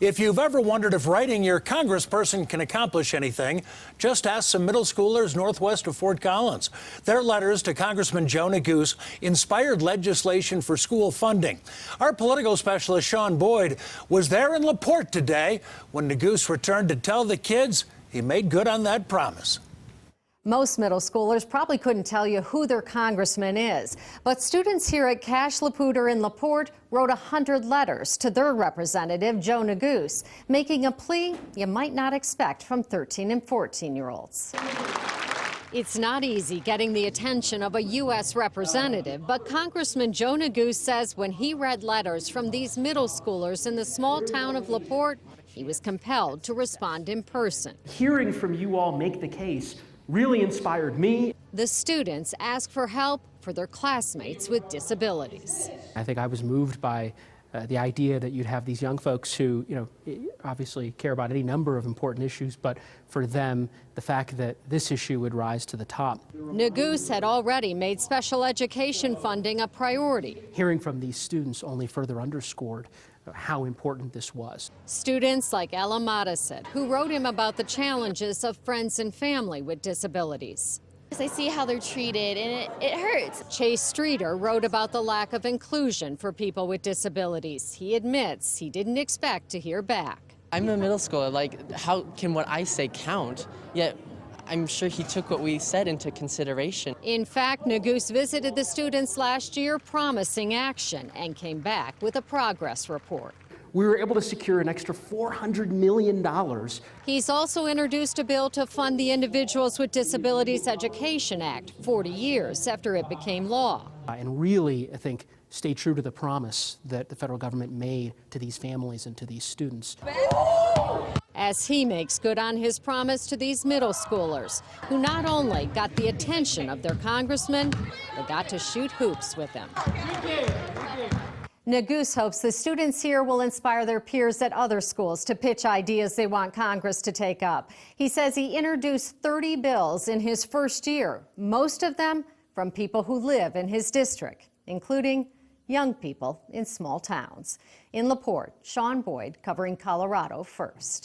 If you've ever wondered if writing your congressperson can accomplish anything, just ask some middle schoolers northwest of Fort Collins. Their letters to Congressman Joe Neguse inspired legislation for school funding. Our political specialist Sean Boyd was there in LaPorte today when Neguse returned to tell the kids he made good on that promise. Most middle schoolers probably couldn't tell you who their congressman is, but students here at Cache Laputer in LaPorte wrote 100 letters to their representative, Joe Neguse, making a plea you might not expect from 13 and 14-year-olds. It's not easy getting the attention of a U.S. representative, but Congressman Joe Neguse says when he read letters from these middle schoolers in the small town of LaPorte, he was compelled to respond in person. Hearing from you all make the case really inspired me. The students ask for help for their classmates with disabilities. I think I was moved by the idea that you'd have these young folks who, obviously care about any number of important issues, but for them, the fact that this issue would rise to the top. Neguse had already made special education funding a priority. Hearing from these students only further underscored how important this was. Students like Ella Madison, who wrote him about the challenges of friends and family with disabilities. I see how they're treated, and it hurts. Chase Streeter wrote about the lack of inclusion for people with disabilities. He admits he didn't expect to hear back. I'm a middle schooler. How can what I say count? Yet I'm sure he took what we said into consideration. In fact, Neguse visited the students last year promising action and came back with a progress report. We were able to secure an extra $400 million. He's also introduced a bill to fund the Individuals with Disabilities Education Act 40 years after it became law. And really, I think, stay true to the promise that the federal government made to these families and to these students. As he makes good on his promise to these middle schoolers, who not only got the attention of their congressman, they got to shoot hoops with him. Neguse hopes the students here will inspire their peers at other schools to pitch ideas they want Congress to take up. He says he introduced 30 bills in his first year, most of them from people who live in his district, including young people in small towns. In LaPorte, Sean Boyd covering Colorado First.